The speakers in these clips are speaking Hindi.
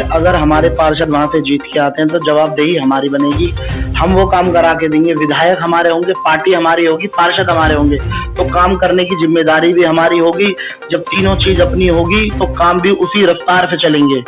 अगर हमारे पार्षद वहां से जीत के आते हैं तो जवाबदेही हमारी बनेगी, हम वो काम करा के देंगे। विधायक हमारे होंगे, पार्टी हमारी होगी, पार्षद हमारे होंगे, तो काम करने की जिम्मेदारी भी हमारी होगी। जब तीनों चीज अपनी होगी तो काम भी उसी रफ्तार से चलेंगे।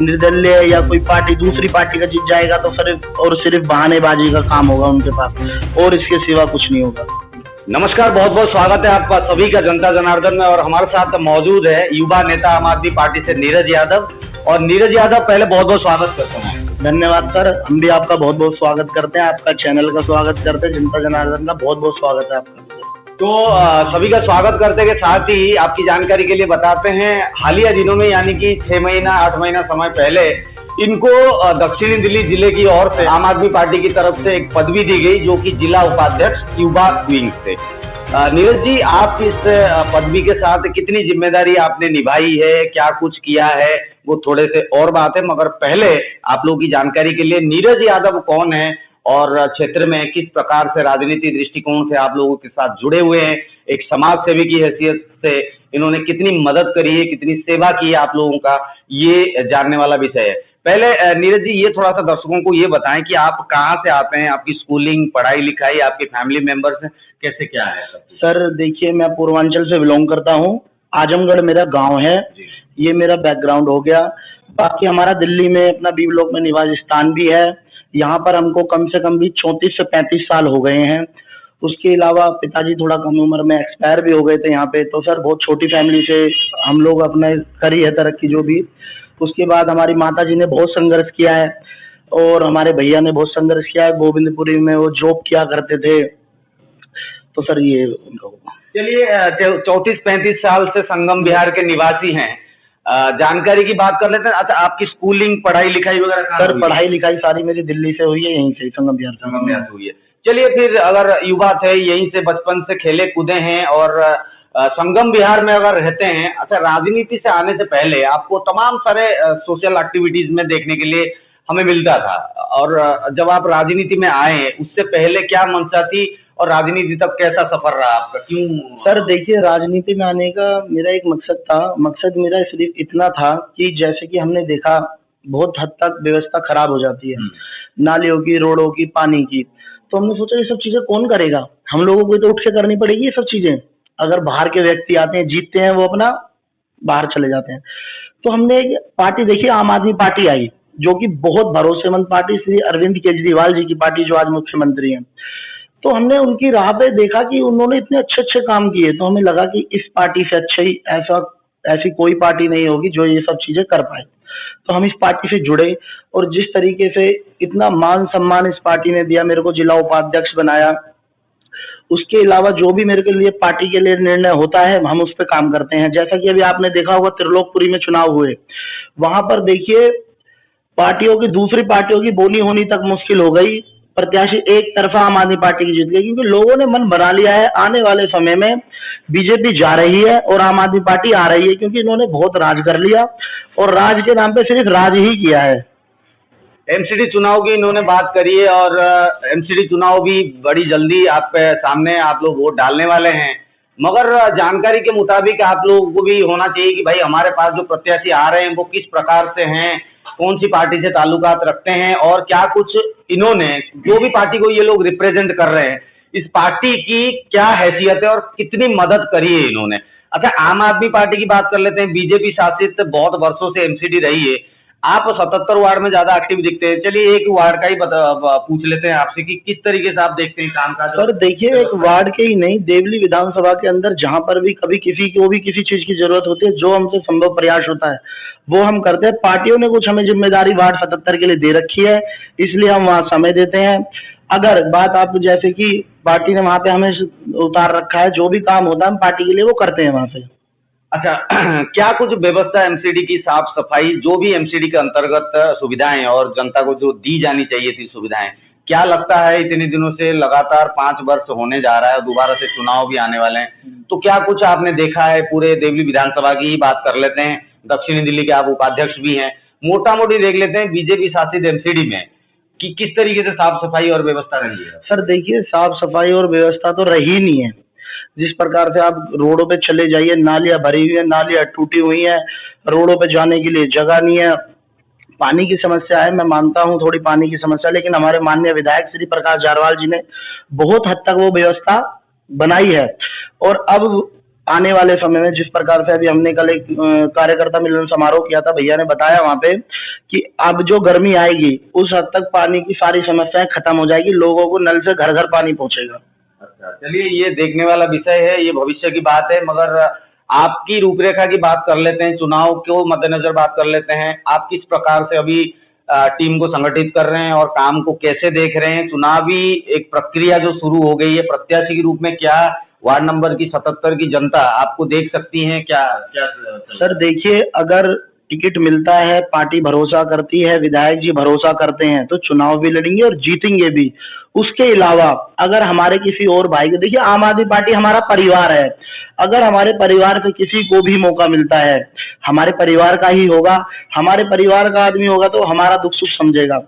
निर्दलीय या कोई पार्टी दूसरी पार्टी का जीत जाएगा तो सिर्फ और सिर्फ बहानेबाजी का काम होगा उनके पास, और इसके सिवा कुछ नहीं होगा। नमस्कार, बहुत बहुत स्वागत है आपका सभी का जनता जनार्दन में। और हमारे साथ मौजूद है युवा नेता आम आदमी पार्टी से नीरज यादव। और नीरज यादव, पहले बहुत बहुत स्वागत करता हूँ। धन्यवाद सर, हम भी आपका बहुत बहुत स्वागत करते हैं, आपका चैनल का स्वागत करते हैं, जनता जनार्दन का बहुत बहुत स्वागत है आपका। तो सभी का स्वागत करते के साथ ही आपकी जानकारी के लिए बताते हैं, हालिया दिनों में यानी कि 6 महीना 8 महीना समय पहले इनको दक्षिणी दिल्ली जिले की ओर से आम आदमी पार्टी की तरफ से एक पदवी दी गई, जो कि जिला उपाध्यक्ष युवा विंग से। नीरज जी, आप इस पदवी के साथ कितनी जिम्मेदारी आपने निभाई है, क्या कुछ किया है, वो थोड़े से और बात है, मगर पहले आप लोगों की जानकारी के लिए नीरज यादव कौन है और क्षेत्र में किस प्रकार से राजनीति दृष्टिकोण से आप लोगों के साथ जुड़े हुए हैं, एक समाज सेवी की हैसियत से इन्होंने कितनी मदद करी है, कितनी सेवा की है आप लोगों का, ये जानने वाला विषय है। पहले नीरज जी, ये थोड़ा सा दर्शकों को ये बताएं कि आप कहाँ से आते हैं, आपकी स्कूलिंग, पढ़ाई लिखाई, आपके फैमिली मेंबर्स कैसे क्या है? सर देखिए, मैं पूर्वांचल से बिलोंग करता हूँ, आजमगढ़ मेरा गांव है, ये मेरा बैकग्राउंड हो गया। बाकी हमारा दिल्ली में अपना बी ब्लॉक में निवास स्थान भी है। यहाँ पर हमको कम से कम भी 34 से 35 साल हो गए हैं। उसके अलावा पिताजी थोड़ा कम उम्र में एक्सपायर भी हो गए थे यहाँ पे। तो सर बहुत छोटी फैमिली से हम लोग अपने करी है तरक्की जो भी। उसके बाद हमारी माता जी ने बहुत संघर्ष किया है और हमारे भैया ने बहुत संघर्ष किया है। गोविंदपुरी में वो जॉब किया करते थे। तो सर ये चलिए, 34-35 साल से संगम बिहार के निवासी हैं। जानकारी की बात कर लेते हैं। अच्छा, आपकी स्कूलिंग, पढ़ाई लिखाई वगैरह? सर पढ़ाई लिखाई सारी मेरी दिल्ली से हुई है, यहीं से संगम बिहार से हुई है। चलिए, फिर अगर युवा थे, यहीं से बचपन से खेले कूदे हैं और संगम बिहार में अगर रहते हैं, अच्छा, राजनीति से आने से पहले आपको तमाम सारे सोशल एक्टिविटीज में देखने के लिए हमें मिलता था। और जब आप राजनीति में आए, उससे पहले क्या मंशा थी और राजनीति तक कैसा सफर रहा आपका, क्यों? सर देखिए, राजनीति में आने का मेरा एक मकसद था। मकसद मेरा सिर्फ इतना था कि जैसे कि हमने देखा बहुत हद तक व्यवस्था खराब हो जाती है, नालियों की, रोडों की, पानी की। तो हमने सोचा ये सब चीजें कौन करेगा, हम लोगों को तो उठ के करनी पड़ेगी ये सब चीजें। अगर बाहर के व्यक्ति आते हैं, जीतते हैं, वो अपना बाहर चले जाते हैं। तो हमने एक पार्टी देखी, आम आदमी पार्टी आई, जो कि बहुत भरोसेमंद पार्टी, श्री अरविंद केजरीवाल जी की पार्टी, जो आज मुख्यमंत्री हैं। तो हमने उनकी राह पे देखा कि उन्होंने इतने अच्छे अच्छे काम किए, तो हमें लगा कि इस पार्टी से अच्छी ऐसी कोई पार्टी नहीं होगी जो ये सब चीजें कर पाए। तो हम इस पार्टी से जुड़े और जिस तरीके से इतना मान सम्मान इस पार्टी ने दिया, मेरे को जिला उपाध्यक्ष बनाया। उसके अलावा जो भी मेरे के लिए पार्टी के लिए निर्णय होता है, हम उस पर काम करते हैं। जैसा कि अभी आपने देखा होगा त्रिलोकपुरी में चुनाव हुए, वहां पर देखिए पार्टियों की, दूसरी पार्टियों की बोली होनी तक मुश्किल हो गई। प्रत्याशी एक तरफा आम आदमी पार्टी की जीत गई, क्योंकि लोगों ने मन बना लिया है आने वाले समय में बीजेपी जा रही है और आम आदमी पार्टी आ रही है, क्योंकि इन्होंने बहुत राज कर लिया और राज के नाम पे सिर्फ राज ही किया है। एमसीडी चुनाव की इन्होंने बात करी है और एमसीडी चुनाव भी बड़ी जल्दी आप सामने, आप लोग वोट डालने वाले हैं। मगर जानकारी के मुताबिक आप लोगों को भी होना चाहिए कि भाई हमारे पास जो प्रत्याशी आ रहे हैं वो किस प्रकार से हैं, कौन सी पार्टी से ताल्लुकात रखते हैं और क्या कुछ इन्होंने, जो भी पार्टी को ये लोग रिप्रेजेंट कर रहे हैं, इस पार्टी की क्या हैसियत है और कितनी मदद करी है इन्होंने। अच्छा, आम आदमी पार्टी की बात कर लेते हैं। बीजेपी शासित बहुत वर्षों से एमसीडी रही है। आप 77 वार्ड में ज्यादा एक्टिव दिखते हैं। चलिए, एक वार्ड का ही पूछ लेते हैं आपसे कि किस तरीके से आप देखते हैं काम काज। सर देखिए, एक वार्ड के ही नहीं, देवली विधानसभा के अंदर जहां पर भी कभी किसी को भी किसी चीज की जरूरत होती है, जो हमसे संभव प्रयास होता है वो हम करते हैं। पार्टियों ने कुछ हमें जिम्मेदारी वार्ड 77 के लिए दे रखी है, इसलिए हम वहाँ समय देते हैं। अगर बात आप जैसे कि पार्टी ने वहाँ पे हमें उतार रखा है, जो भी काम होता है हम पार्टी के लिए वो करते हैं वहाँ से। अच्छा, क्या कुछ व्यवस्था एमसीडी की, साफ सफाई, जो भी एमसीडी के अंतर्गत सुविधाएं और जनता को जो दी जानी चाहिए थी सुविधाएं, क्या लगता है इतने दिनों से लगातार 5 वर्ष होने जा रहा है, दोबारा से चुनाव भी आने वाले हैं, तो क्या कुछ आपने देखा है? पूरे देवली विधानसभा की ही बात कर लेते हैं, दक्षिणी दिल्ली के आप उपाध्यक्ष भी हैं, मोटा मोटी देख लेते हैं बीजेपी शासित एमसीडी में कि किस तरीके से साफ सफाई और व्यवस्था रही है। सर देखिए, साफ सफाई और व्यवस्था तो रही नहीं है। जिस प्रकार से आप रोडों पे चले जाइए, नालियां भरी हुई है, नालियां टूटी हुई हैं, रोडों पे जाने के लिए जगह नहीं है, पानी की समस्या है, मैं मानता हूँ थोड़ी पानी की समस्या, लेकिन हमारे माननीय विधायक श्री प्रकाश जारवाल जी ने बहुत हद तक वो व्यवस्था बनाई है। और अब आने वाले समय में जिस प्रकार से अभी हमने कल एक कार्यकर्ता मिलन समारोह किया था, भैया ने बताया वहां पे कि अब जो गर्मी आएगी उस हद तक पानी की सारी समस्याएं खत्म हो जाएगी, लोगों को नल से घर घर पानी पहुंचेगा। अच्छा, चलिए ये देखने वाला विषय है, ये भविष्य की बात है, मगर आपकी रूपरेखा की बात कर लेते हैं, चुनाव को मद्देनजर बात कर लेते हैं। आप किस प्रकार से अभी टीम को संगठित कर रहे हैं और काम को कैसे देख रहे हैं? चुनावी एक प्रक्रिया जो शुरू हो गई है, प्रत्याशी के रूप में क्या वार्ड नंबर की 77 की जनता आपको देख सकती है? क्या क्या सर देखिए, अगर टिकट मिलता है, पार्टी भरोसा करती है, विधायक जी भरोसा करते हैं, तो चुनाव भी लड़ेंगे और जीतेंगे भी। उसके अलावा अगर हमारे किसी और भाई को, देखिए आम आदमी पार्टी हमारा परिवार है, अगर हमारे परिवार से किसी को भी मौका मिलता है, हमारे परिवार का ही होगा, हमारे परिवार का आदमी होगा तो हमारा दुख सुख समझेगा,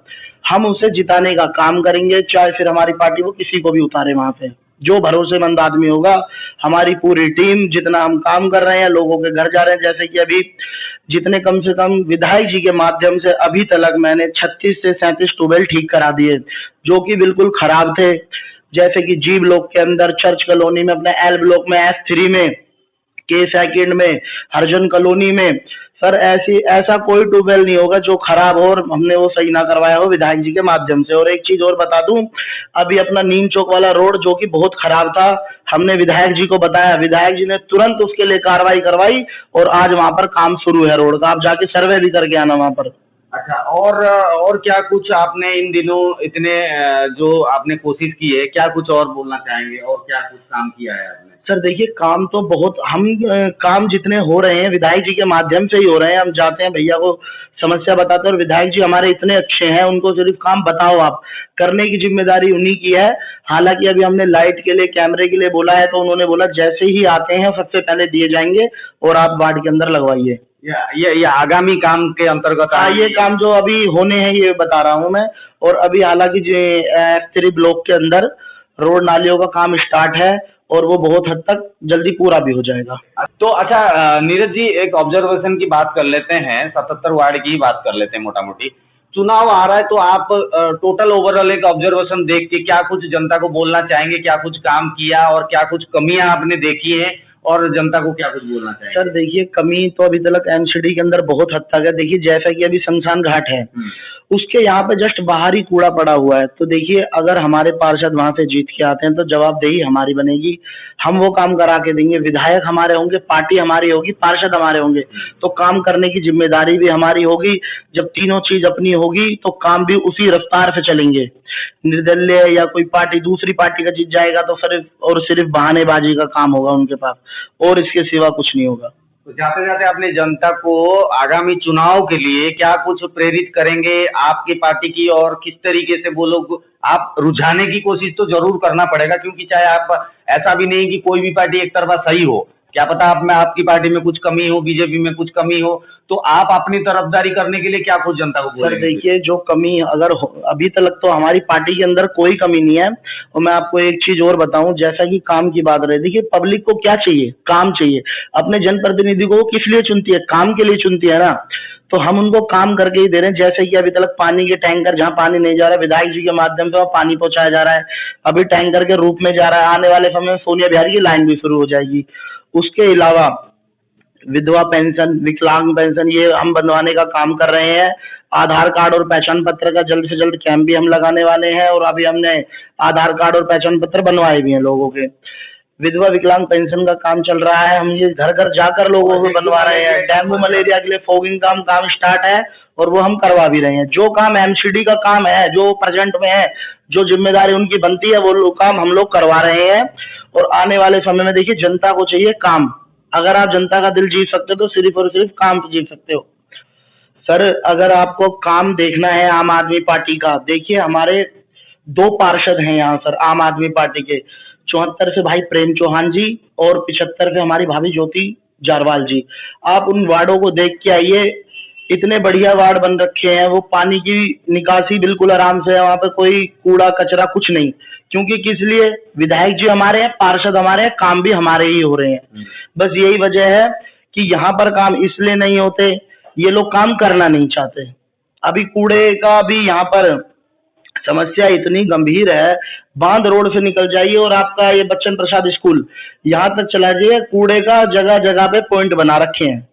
हम उसे जिताने का काम करेंगे, चाहे फिर हमारी पार्टी वो किसी को भी उतारे वहां से। जो भरोसेमंद आदमी होगा, हमारी पूरी टीम, जितना हम काम कर रहे हैं, लोगों के घर जा रहे हैं, जैसे कि अभी जितने कम से कम विधायक जी के माध्यम से अभी तक मैंने 36 से 37 ट्यूबवेल ठीक करा दिए जो कि बिल्कुल खराब थे। जैसे कि जी ब्लॉक के अंदर, चर्च कॉलोनी में, अपने एल ब्लॉक में, S3 में, K2 में, हरजन कॉलोनी में, सर ऐसा कोई ट्यूबवेल नहीं होगा जो खराब हो और हमने वो सही ना करवाया हो विधायक जी के माध्यम से। और एक चीज और बता दूं, अभी अपना नीम चौक वाला रोड जो कि बहुत खराब था, हमने विधायक जी को बताया, विधायक जी ने तुरंत उसके लिए कार्रवाई करवाई और आज वहां पर काम शुरू है रोड का। आप जाके सर्वे भी करके आना वहां पर। अच्छा, और क्या कुछ आपने इन दिनों इतने जो आपने कोशिश की है, क्या कुछ और बोलना चाहेंगे और क्या कुछ काम किया है आपने? सर देखिए, काम तो बहुत, हम काम जितने हो रहे हैं विधायक जी के माध्यम से ही हो रहे हैं। हम जाते हैं, भैया को समस्या बताते हैं और विधायक जी हमारे इतने अच्छे हैं, उनको सिर्फ काम बताओ, आप करने की जिम्मेदारी उन्हीं की है। हालांकि अभी हमने लाइट के लिए, कैमरे के लिए बोला है, तो उन्होंने बोला जैसे ही आते हैं सबसे पहले दिए जाएंगे और आप वार्ड के अंदर लगवाइए। ये आगामी काम के अंतर्गत? हाँ, ये काम जो अभी होने हैं ये बता रहा हूँ मैं। और अभी हालांकि जो S3 ब्लॉक के अंदर रोड नालियों का काम स्टार्ट है और वो बहुत हद तक जल्दी पूरा भी हो जाएगा। तो अच्छा नीरज जी, एक ऑब्जर्वेशन की बात कर लेते हैं, 77 वार्ड की बात कर लेते हैं मोटा मोटी। चुनाव आ रहा है तो आप टोटल ओवरऑल एक ऑब्जर्वेशन देख के क्या कुछ जनता को बोलना चाहेंगे? क्या कुछ काम किया और क्या कुछ कमियां आपने देखी हैं और जनता को क्या कुछ बोलना चाहेंगे? सर देखिए, कमी तो अभी तक MCD के अंदर बहुत हद तक है। देखिए जैसा कि अभी शमशान घाट है, उसके यहाँ पे जस्ट बाहर ही कूड़ा पड़ा हुआ है। तो देखिए, अगर हमारे पार्षद वहां से जीत के आते हैं तो जवाबदेही हमारी बनेगी, हम वो काम करा के देंगे। विधायक हमारे होंगे, पार्टी हमारी होगी, पार्षद हमारे होंगे, तो काम करने की जिम्मेदारी भी हमारी होगी। जब तीनों चीज अपनी होगी तो काम भी उसी रफ्तार से चलेंगे। निर्दलीय या कोई पार्टी दूसरी पार्टी का जीत जाएगा तो सिर्फ और सिर्फ बहानेबाजी का काम होगा उनके पास, और इसके सिवा कुछ नहीं होगा। तो जाते जाते अपनी जनता को आगामी चुनाव के लिए क्या कुछ प्रेरित करेंगे आपकी पार्टी की, और किस तरीके से वो लोग आप रुझाने की कोशिश तो जरूर करना पड़ेगा, क्योंकि चाहे आप, ऐसा भी नहीं कि कोई भी पार्टी एक तरफा सही हो, क्या पता आप में आपकी पार्टी में कुछ कमी हो, बीजेपी में कुछ कमी हो, तो आप अपनी तरफदारी करने के लिए क्या कुछ जनता को बोलेंगे? सर देखिए, जो कमी अगर अभी तक तो हमारी पार्टी के अंदर कोई कमी नहीं है। और मैं आपको एक चीज और बताऊं, जैसा कि काम की बात रही, देखिए पब्लिक को क्या चाहिए? काम चाहिए। अपने जनप्रतिनिधि को किस लिए चुनती है? काम के लिए चुनती है ना। तो हम उनको काम करके ही दे रहे हैं। जैसे कि अभी तक पानी के टैंकर, जहाँ पानी नहीं जा रहा, विधायक जी के माध्यम से वहाँ पानी पहुंचाया जा रहा है, अभी टैंकर के रूप में जा रहा है। आने वाले समय में सोनिया बिहारी की लाइन भी शुरू हो जाएगी। उसके अलावा विधवा पेंशन, विकलांग पेंशन, ये हम बनवाने का काम कर रहे हैं। आधार कार्ड और पहचान पत्र का जल्द से जल्द कैंप भी हम लगाने वाले हैं, और अभी हमने आधार कार्ड और पहचान पत्र बनवाए भी हैं लोगों के। विधवा विकलांग पेंशन का काम चल रहा है, हम ये घर घर जाकर लोगों को बनवा रहे हैं। डेंगू मलेरिया के लिए फॉगिंग का काम स्टार्ट है और वो हम करवा भी रहे हैं। जो काम MCD का काम है, जो प्रेजेंट में है, जो जिम्मेदारी उनकी बनती है, वो काम हम लोग करवा रहे हैं। और आने वाले समय में देखिए, जनता को चाहिए काम। अगर आप जनता का दिल जीत सकते हो तो सिर्फ और सिर्फ काम पे जीत सकते हो। सर अगर आपको काम देखना है आम आदमी पार्टी का, देखिए हमारे 2 पार्षद हैं यहाँ सर आम आदमी पार्टी के, 74 से भाई प्रेम चौहान जी और 75 से हमारी भाभी ज्योति जारवाल जी। आप उन वार्डों को देख के आइए, इतने बढ़िया वार्ड बन रखे हैं। वो पानी की निकासी बिल्कुल आराम से है, वहां पे कोई कूड़ा कचरा कुछ नहीं। क्योंकि किस लिए? विधायक जी हमारे हैं, पार्षद हमारे हैं, काम भी हमारे ही हो रहे हैं। बस यही वजह है कि यहाँ पर काम इसलिए नहीं होते, ये लोग काम करना नहीं चाहते। अभी कूड़े का भी यहाँ पर समस्या इतनी गंभीर है। बांध रोड से निकल जाइए और आपका ये बच्चन प्रसाद स्कूल यहाँ तक चला जाइए, कूड़े का जगह जगह पे पॉइंट बना रखे हैं।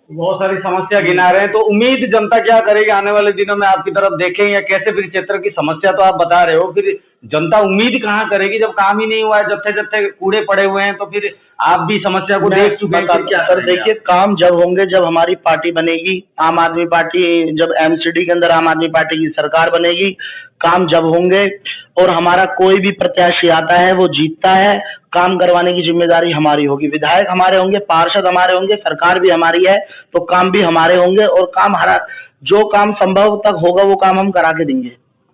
बहुत सारी समस्या गिना रहे हैं, तो उम्मीद जनता क्या करेगी आने वाले दिनों में आपकी तरफ देखें, या कैसे? फिर क्षेत्र की समस्या तो आप बता रहे हो, फिर जनता उम्मीद कहाँ करेगी जब काम ही नहीं हुआ है, जत्थे जत्थे कूड़े पड़े हुए हैं, तो फिर आप भी समस्या को देख चुके हैं, फिर क्या सर करेंगे देखिए, काम जब होंगे, जब हमारी पार्टी बनेगी, आम आदमी पार्टी, जब एमसीडी के अंदर आम आदमी पार्टी की सरकार बनेगी, काम जब होंगे और हमारा कोई भी प्रत्याशी आता है वो जीतता है, काम करवाने की जिम्मेदारी हमारी होगी। विधायक हमारे होंगे, पार्षद हमारे होंगे, सरकार भी हमारी है, तो काम भी हमारे होंगे और काम हरा जो काम संभव तक होगा वो काम हम करा के देंगे।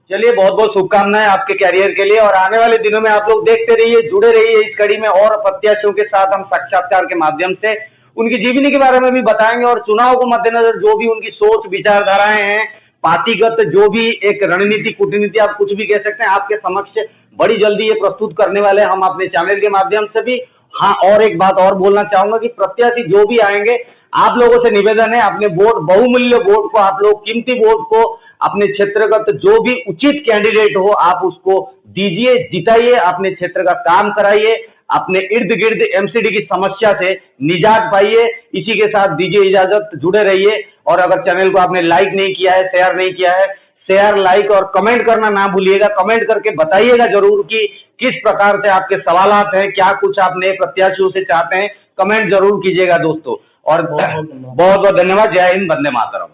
चलिए, बहुत बहुत शुभकामनाएं आपके कैरियर के लिए, और आने वाले दिनों में आप लोग देखते रहिए, जुड़े रहिए इस कड़ी में, और प्रत्याशियों के साथ हम साक्षात्कार के माध्यम से उनकी जीवनी के बारे में भी बताएंगे, और चुनाव को मद्देनजर जो भी उनकी सोच विचारधाराएं हैं, पार्टीगत जो भी एक रणनीति कूटनीति आप कुछ भी कह सकते हैं, आपके समक्ष बड़ी जल्दी ये प्रस्तुत करने वाले हम अपने चैनल के माध्यम से भी। हाँ, और एक बात और बोलना चाहूंगा कि प्रत्याशी जो भी आएंगे, आप लोगों से निवेदन है, अपने वोट, बहुमूल्य वोट को, आप लोग कीमती वोट को अपने क्षेत्रगत जो भी उचित कैंडिडेट हो आप उसको दीजिए, जिताइए, अपने क्षेत्र का काम कराइए, अपने इर्द गिर्द एमसीडी की समस्या से निजात पाइए। इसी के साथ दीजिए इजाजत, जुड़े रहिए, और अगर चैनल को आपने लाइक नहीं किया है, शेयर नहीं किया है, शेयर, लाइक और कमेंट करना ना भूलिएगा। कमेंट करके बताइएगा जरूर कि किस प्रकार से आपके सवालात हैं, क्या कुछ आप नए प्रत्याशियों से चाहते हैं, कमेंट जरूर कीजिएगा दोस्तों। और बहुत बहुत धन्यवाद। जय हिंद, वंदे मातरम।